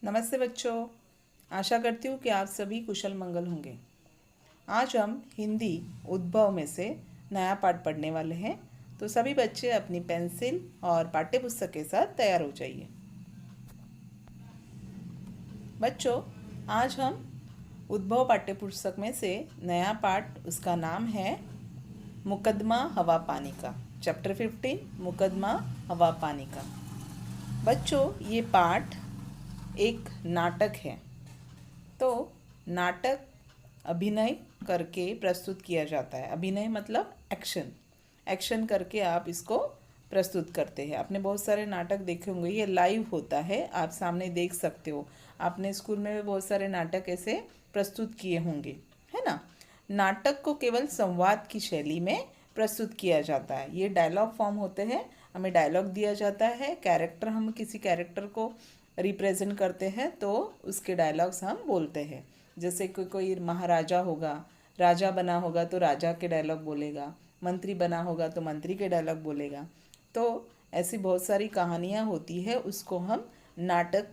नमस्ते बच्चों। आशा करती हूँ कि आप सभी कुशल मंगल होंगे। आज हम हिंदी उद्भव में से नया पाठ पढ़ने वाले हैं, तो सभी बच्चे अपनी पेंसिल और पाठ्य पुस्तक के साथ तैयार हो जाइए। बच्चों, आज हम उद्भव पाठ्य पुस्तक में से नया पाठ, उसका नाम है मुकदमा हवा पानी का। चैप्टर 15 मुकदमा हवा पानी का। बच्चों, ये पाठ एक नाटक है। तो नाटक अभिनय करके प्रस्तुत किया जाता है। अभिनय मतलब एक्शन करके आप इसको प्रस्तुत करते हैं। आपने बहुत सारे नाटक देखे होंगे, ये लाइव होता है, आप सामने देख सकते हो। आपने स्कूल में भी बहुत सारे नाटक ऐसे प्रस्तुत किए होंगे, है ना। नाटक को केवल संवाद की शैली में प्रस्तुत किया जाता है। ये डायलॉग फॉर्म होते हैं, हमें डायलॉग दिया जाता है, कैरेक्टर, हम किसी कैरेक्टर को रिप्रेजेंट करते हैं तो उसके डायलॉग्स हम बोलते हैं। जैसे कोई महाराजा होगा, राजा बना होगा तो राजा के डायलॉग बोलेगा, मंत्री बना होगा तो मंत्री के डायलॉग बोलेगा। तो ऐसी बहुत सारी कहानियाँ होती है, उसको हम नाटक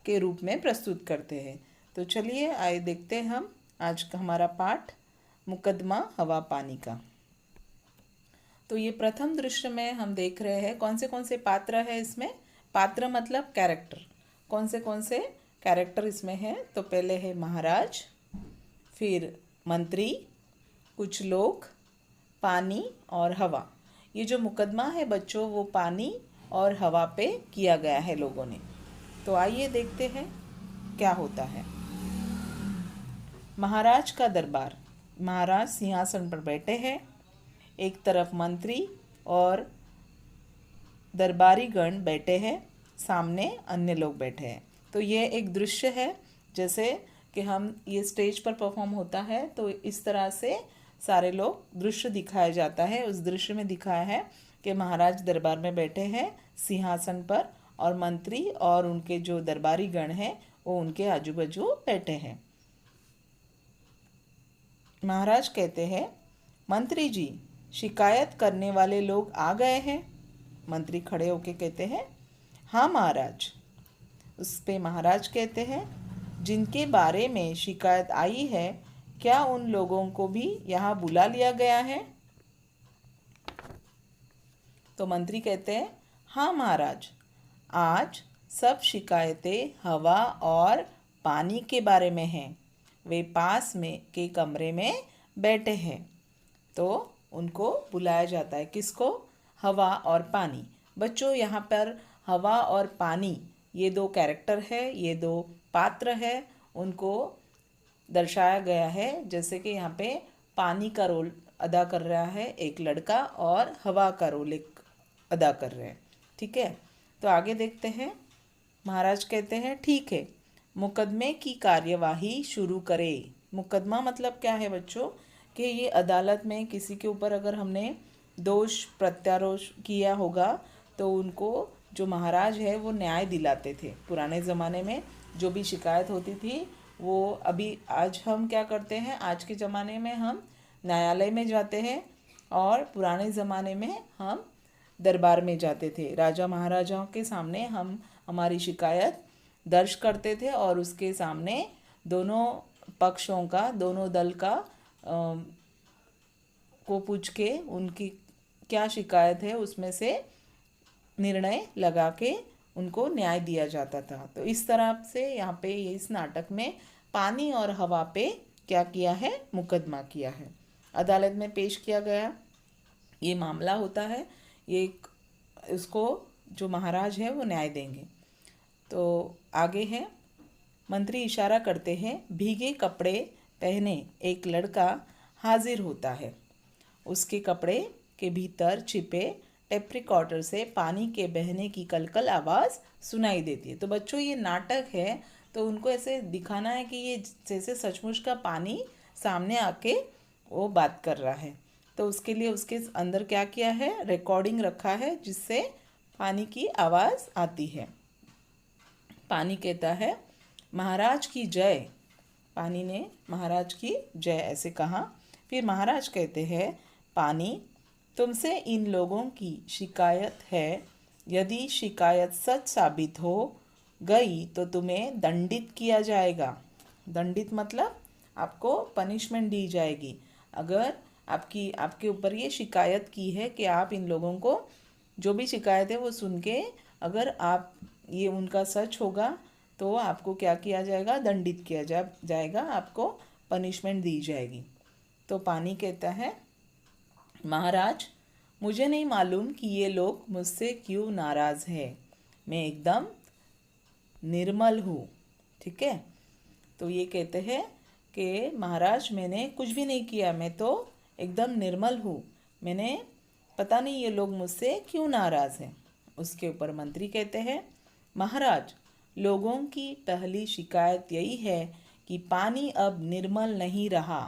के रूप में प्रस्तुत करते हैं। तो चलिए आइए देखते हैं हम आज का हमारा पाठ मुकदमा हवा पानी का। तो ये प्रथम दृश्य में हम देख रहे हैं कौन से पात्र है इसमें। पात्र मतलब कैरेक्टर, कौन से कैरेक्टर इसमें हैं। तो पहले है महाराज, फिर मंत्री, कुछ लोग, पानी और हवा। ये जो मुकदमा है बच्चों, वो पानी और हवा पे किया गया है लोगों ने। तो आइए देखते हैं क्या होता है। महाराज का दरबार। महाराज सिंहासन पर बैठे हैं, एक तरफ मंत्री और दरबारी गण बैठे हैं, सामने अन्य लोग बैठे हैं। तो ये एक दृश्य है, जैसे कि हम ये स्टेज पर परफॉर्म होता है तो इस तरह से सारे लोग दृश्य दिखाया जाता है। उस दृश्य में दिखाया है कि महाराज दरबार में बैठे हैं सिंहासन पर, और मंत्री और उनके जो दरबारी गण हैं वो उनके आजू बाजू बैठे हैं। महाराज कहते हैं, मंत्री जी, शिकायत करने वाले लोग आ गए हैं। मंत्री खड़े होके कहते हैं, हाँ महाराज। उस पे महाराज कहते हैं, जिनके बारे में शिकायत आई है, क्या उन लोगों को भी यहाँ बुला लिया गया है। तो मंत्री कहते हैं, हाँ महाराज, आज सब शिकायतें हवा और पानी के बारे में हैं। वे पास में के कमरे में बैठे हैं। तो उनको बुलाया जाता है, किसको? हवा और पानी। बच्चों, यहाँ पर हवा और पानी ये दो कैरेक्टर है, ये दो पात्र है, उनको दर्शाया गया है। जैसे कि यहाँ पे पानी का रोल अदा कर रहा है एक लड़का और हवा का रोल एक अदा कर रहे हैं। ठीक है, तो आगे देखते हैं। महाराज कहते हैं, ठीक है, मुकदमे की कार्यवाही शुरू करें। मुकदमा मतलब क्या है बच्चों, कि ये अदालत में किसी के ऊपर अगर हमने दोष प्रत्यारोप किया होगा तो उनको जो महाराज है वो न्याय दिलाते थे। पुराने ज़माने में जो भी शिकायत होती थी वो, अभी आज हम क्या करते हैं, आज के ज़माने में हम न्यायालय में जाते हैं, और पुराने ज़माने में हम दरबार में जाते थे। राजा महाराजाओं के सामने हम हमारी शिकायत दर्ज करते थे और उसके सामने दोनों पक्षों का, दोनों दल का को पूछ के उनकी क्या शिकायत है उसमें से निर्णय लगा के उनको न्याय दिया जाता था। तो इस तरह से यहाँ पे इस नाटक में पानी और हवा पे क्या किया है, मुकदमा किया है, अदालत में पेश किया गया। ये मामला होता है, ये उसको जो महाराज है वो न्याय देंगे। तो आगे है, मंत्री इशारा करते हैं, भीगे कपड़े पहने एक लड़का हाजिर होता है। उसके कपड़े के भीतर छिपे टेप रिकॉर्डर से पानी के बहने की कलकल आवाज़ सुनाई देती है। तो बच्चों, ये नाटक है तो उनको ऐसे दिखाना है कि ये जैसे सचमुच का पानी सामने आके वो बात कर रहा है। तो उसके लिए उसके अंदर क्या किया है, रिकॉर्डिंग रखा है जिससे पानी की आवाज़ आती है। पानी कहता है, महाराज की जय। पानी ने महाराज की जय ऐसे कहा। फिर महाराज कहते हैं, पानी, तुमसे इन लोगों की शिकायत है। यदि शिकायत सच साबित हो गई तो तुम्हें दंडित किया जाएगा। दंडित मतलब आपको पनिशमेंट दी जाएगी। अगर आपके ऊपर ये शिकायत की है कि आप इन लोगों को, जो भी शिकायत है वो सुन के अगर आप ये उनका सच होगा तो आपको क्या किया जाएगा, दंडित किया जाएगा, आपको पनिशमेंट दी जाएगी। तो पानी कहता है, महाराज मुझे नहीं मालूम कि ये लोग मुझसे क्यों नाराज़ है, मैं एकदम निर्मल हूँ। ठीक है, तो ये कहते हैं कि महाराज मैंने कुछ भी नहीं किया, मैं तो एकदम निर्मल हूँ, मैंने पता नहीं ये लोग मुझसे क्यों नाराज़ हैं। उसके ऊपर मंत्री कहते हैं, महाराज लोगों की पहली शिकायत यही है कि पानी अब निर्मल नहीं रहा।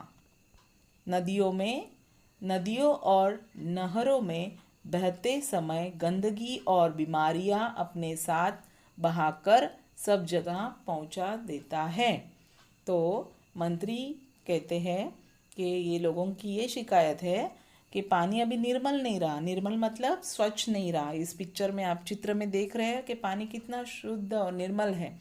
नदियों और नहरों में बहते समय गंदगी और बीमारियां अपने साथ बहाकर सब जगह पहुंचा देता है। तो मंत्री कहते हैं कि ये लोगों की ये शिकायत है कि पानी अभी निर्मल नहीं रहा। निर्मल मतलब स्वच्छ नहीं रहा। इस पिक्चर में आप चित्र में देख रहे हैं कि पानी कितना शुद्ध और निर्मल है।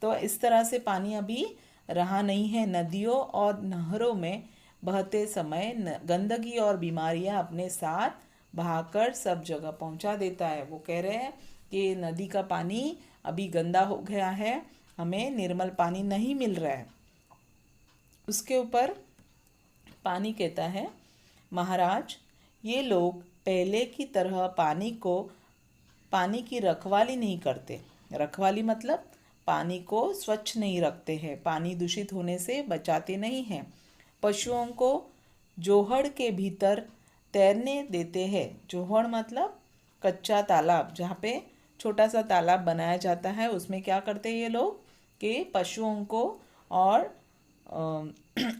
तो इस तरह से पानी अभी रहा नहीं है। नदियों और नहरों में बहते समय गंदगी और बीमारियां अपने साथ बहाकर सब जगह पहुंचा देता है। वो कह रहे हैं कि नदी का पानी अभी गंदा हो गया है, हमें निर्मल पानी नहीं मिल रहा है। उसके ऊपर पानी कहता है, महाराज ये लोग पहले की तरह पानी की रखवाली नहीं करते। रखवाली मतलब पानी को स्वच्छ नहीं रखते हैं, पानी दूषित होने से बचाते नहीं हैं। पशुओं को जोहड़ के भीतर तैरने देते हैं। जोहड़ मतलब कच्चा तालाब, जहाँ पे छोटा सा तालाब बनाया जाता है, उसमें क्या करते हैं ये लोग कि पशुओं को और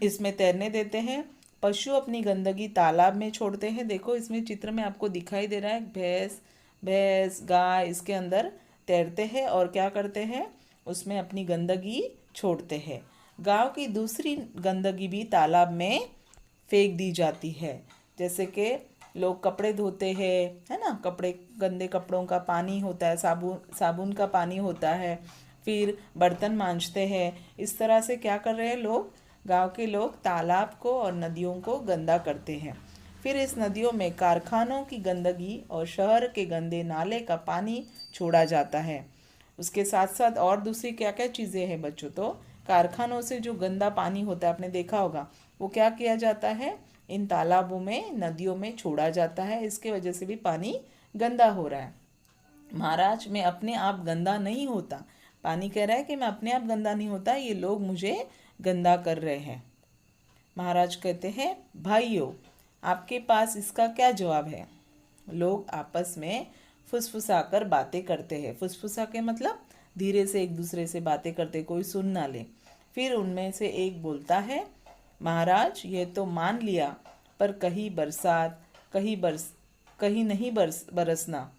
इसमें तैरने देते हैं। पशु अपनी गंदगी तालाब में छोड़ते हैं। देखो इसमें चित्र में आपको दिखाई दे रहा है, भैंस गाय इसके अंदर तैरते हैं और क्या करते हैं, उसमें अपनी गंदगी छोड़ते हैं। गांव की दूसरी गंदगी भी तालाब में फेंक दी जाती है। जैसे कि लोग कपड़े धोते हैं, है ना, गंदे कपड़ों का पानी होता है, साबुन का पानी होता है, फिर बर्तन मांजते हैं। इस तरह से क्या कर रहे हैं लोग, गांव के लोग तालाब को और नदियों को गंदा करते हैं। फिर इस नदियों में कारखानों की गंदगी और शहर के गंदे नाले का पानी छोड़ा जाता है। उसके साथ साथ और दूसरी क्या क्या चीज़ें हैं बच्चों, तो कारखानों से जो गंदा पानी होता है आपने देखा होगा, वो क्या किया जाता है, इन तालाबों में नदियों में छोड़ा जाता है। इसके वजह से भी पानी गंदा हो रहा है। महाराज मैं अपने आप गंदा नहीं होता। पानी कह रहा है कि मैं अपने आप गंदा नहीं होता, ये लोग मुझे गंदा कर रहे हैं। महाराज कहते हैं, भाइयों आपके पास इसका क्या जवाब है। लोग आपस में फुसफुसाकर बातें करते हैं। फुसफुसा के मतलब धीरे से एक दूसरे से बातें करते, कोई सुन ना ले। फिर उनमें से एक बोलता है, महाराज ये तो मान लिया, पर कहीं बरसात कहीं नहीं बरसना,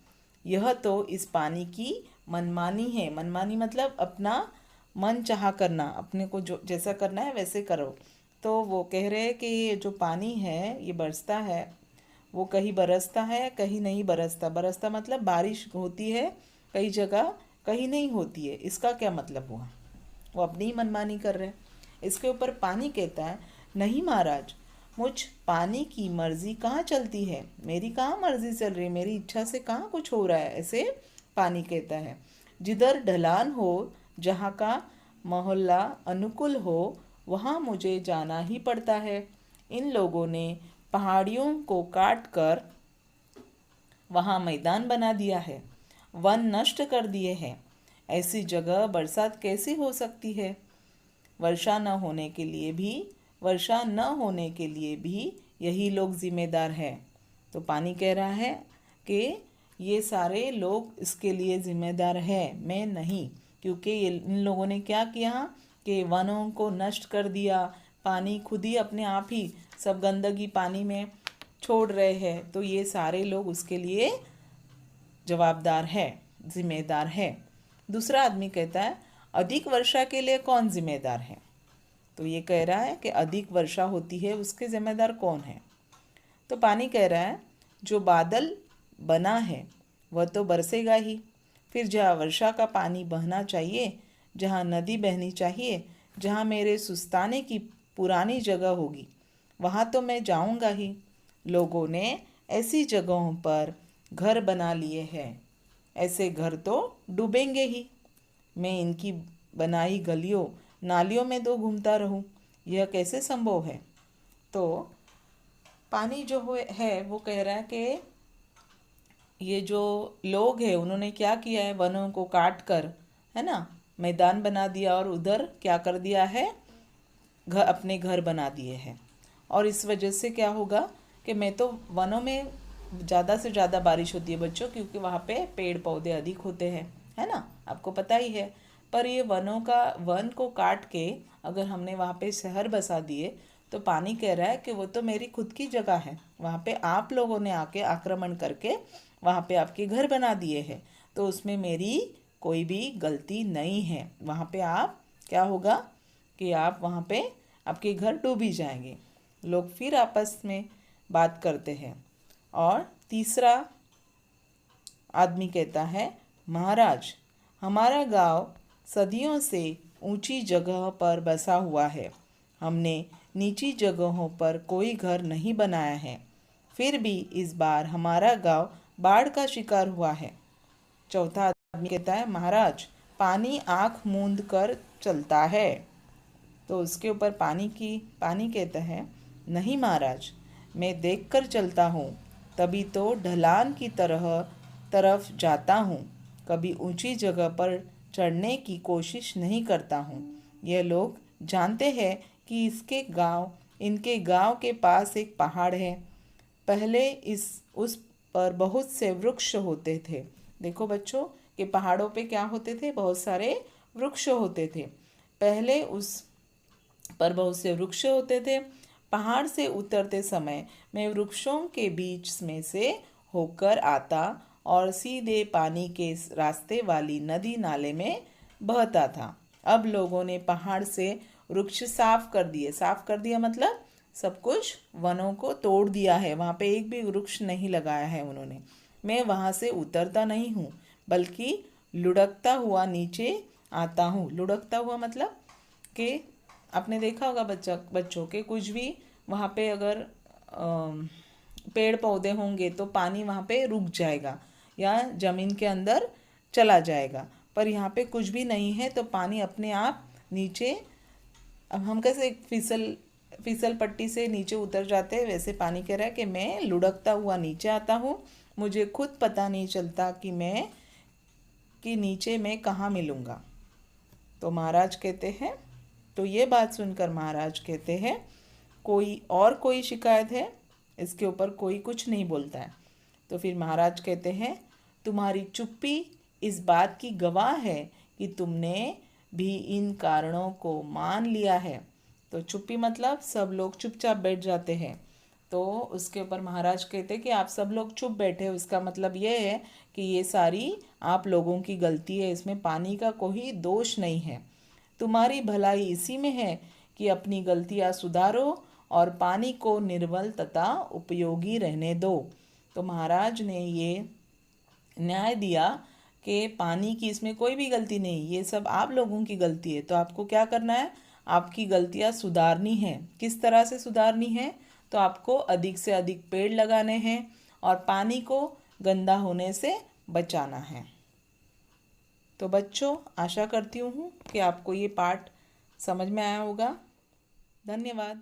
यह तो इस पानी की मनमानी है। मनमानी मतलब अपना मन चाहा करना, अपने को जो जैसा करना है वैसे करो। तो वो कह रहे हैं कि ये जो पानी है ये बरसता है, वो कहीं बरसता है कहीं नहीं बरसता। बरसता मतलब बारिश होती है कई जगह, कहीं नहीं होती है। इसका क्या मतलब हुआ, वो अपनी ही मनमानी कर रहे हैं। इसके ऊपर पानी कहता है, नहीं महाराज मुझ पानी की मर्जी कहाँ चलती है, मेरी कहाँ मर्जी चल रही है, मेरी इच्छा से कहाँ कुछ हो रहा है। ऐसे पानी कहता है, जिधर ढलान हो, जहाँ का मोहल्ला अनुकूल हो, वहाँ मुझे जाना ही पड़ता है। इन लोगों ने पहाड़ियों को काट कर वहाँ मैदान बना दिया है, वन नष्ट कर दिए हैं। ऐसी जगह बरसात कैसे हो सकती है। वर्षा न होने के लिए भी यही लोग जिम्मेदार हैं। तो पानी कह रहा है कि ये सारे लोग इसके लिए जिम्मेदार हैं, मैं नहीं। क्योंकि इन लोगों ने क्या किया कि वनों को नष्ट कर दिया, पानी खुद ही अपने आप ही सब गंदगी पानी में छोड़ रहे हैं। तो ये सारे लोग उसके लिए जवाबदार है, जिम्मेदार है। दूसरा आदमी कहता है, अधिक वर्षा के लिए कौन जिम्मेदार है। तो ये कह रहा है कि अधिक वर्षा होती है उसके जिम्मेदार कौन है। तो पानी कह रहा है, जो बादल बना है वह तो बरसेगा ही, फिर जहाँ वर्षा का पानी बहना चाहिए, जहाँ नदी बहनी चाहिए, जहाँ मेरे सुस्ताने की पुरानी जगह होगी, वहाँ तो मैं जाऊँगा ही। लोगों ने ऐसी जगहों पर घर बना लिए हैं, ऐसे घर तो डूबेंगे ही। मैं इनकी बनाई गलियों नालियों में तो घूमता रहूं, यह कैसे संभव है? तो पानी जो है वो कह रहा है कि ये जो लोग हैं उन्होंने क्या किया है, वनों को काट कर, है ना, मैदान बना दिया और उधर क्या कर दिया है, अपने घर बना दिए हैं। और इस वजह से क्या होगा कि मैं तो वनों में ज़्यादा से ज़्यादा बारिश होती है बच्चों, क्योंकि वहाँ पे पेड़ पौधे अधिक होते हैं, है ना, आपको पता ही है। पर ये वन को काट के अगर हमने वहाँ पे शहर बसा दिए तो पानी कह रहा है कि वो तो मेरी खुद की जगह है, वहाँ पे आप लोगों ने आके आक्रमण करके वहाँ पे आपके घर बना दिए हैं, तो उसमें मेरी कोई भी गलती नहीं है। वहाँ पे आप क्या होगा कि आप वहाँ पे आपके घर डूब ही जाएंगे। लोग फिर आपस में बात करते हैं। और तीसरा आदमी कहता है, महाराज, हमारा गांव सदियों से ऊंची जगह पर बसा हुआ है। हमने नीची जगहों पर कोई घर नहीं बनाया है। फिर भी इस बार हमारा गांव बाढ़ का शिकार हुआ है। चौथा आदमी कहता है, महाराज, पानी आंख मूंद कर चलता है। तो उसके ऊपर पानी कहता है, नहीं महाराज, मैं देखकर चलता हूँ, तभी तो ढलान की तरफ जाता हूँ, कभी ऊंची जगह पर चढ़ने की कोशिश नहीं करता हूँ। यह लोग जानते हैं कि इनके गांव के पास एक पहाड़ है। पहले उस पर बहुत से वृक्ष होते थे। देखो बच्चों कि पहाड़ों पे क्या होते थे, बहुत सारे वृक्ष होते थे। पहले उस पर बहुत से वृक्ष होते थे। पहाड़ से उतरते समय मैं वृक्षों के बीच में से होकर आता और सीधे पानी के रास्ते वाली नदी नाले में बहता था। अब लोगों ने पहाड़ से वृक्ष साफ कर दिए। साफ कर दिया मतलब सब कुछ वनों को तोड़ दिया है, वहाँ पे एक भी वृक्ष नहीं लगाया है उन्होंने। मैं वहाँ से उतरता नहीं हूँ, बल्कि लुढ़कता हुआ नीचे आता हूँ। लुढ़कता हुआ मतलब कि आपने देखा होगा बच्चों के कुछ भी वहाँ पे अगर पेड़ पौधे होंगे तो पानी वहाँ पे रुक जाएगा या ज़मीन के अंदर चला जाएगा। पर यहाँ पे कुछ भी नहीं है तो पानी अपने आप नीचे, अब हम कैसे फिसल पट्टी से नीचे उतर जाते हैं, वैसे पानी कह रहा है कि मैं लुढ़कता हुआ नीचे आता हूँ। मुझे खुद पता नहीं चलता कि नीचे मैं कहाँ मिलूँगा। तो महाराज कहते हैं, तो ये बात सुनकर महाराज कहते हैं, कोई शिकायत है? इसके ऊपर कोई कुछ नहीं बोलता है। तो फिर महाराज कहते हैं, तुम्हारी चुप्पी इस बात की गवाह है कि तुमने भी इन कारणों को मान लिया है। तो चुप्पी मतलब सब लोग चुपचाप बैठ जाते हैं। तो उसके ऊपर महाराज कहते हैं कि आप सब लोग चुप बैठे, उसका मतलब ये है कि ये सारी आप लोगों की गलती है, इसमें पानी का कोई दोष नहीं है। तुम्हारी भलाई इसी में है कि अपनी गलतियाँ सुधारो और पानी को निर्मल तथा उपयोगी रहने दो। तो महाराज ने ये न्याय दिया कि पानी की इसमें कोई भी गलती नहीं, ये सब आप लोगों की गलती है। तो आपको क्या करना है, आपकी गलतियाँ सुधारनी है। किस तरह से सुधारनी है? तो आपको अधिक से अधिक पेड़ लगाने हैं और पानी को गंदा होने से बचाना है। तो बच्चों, आशा करती हूँ कि आपको ये पाठ समझ में आया होगा। धन्यवाद।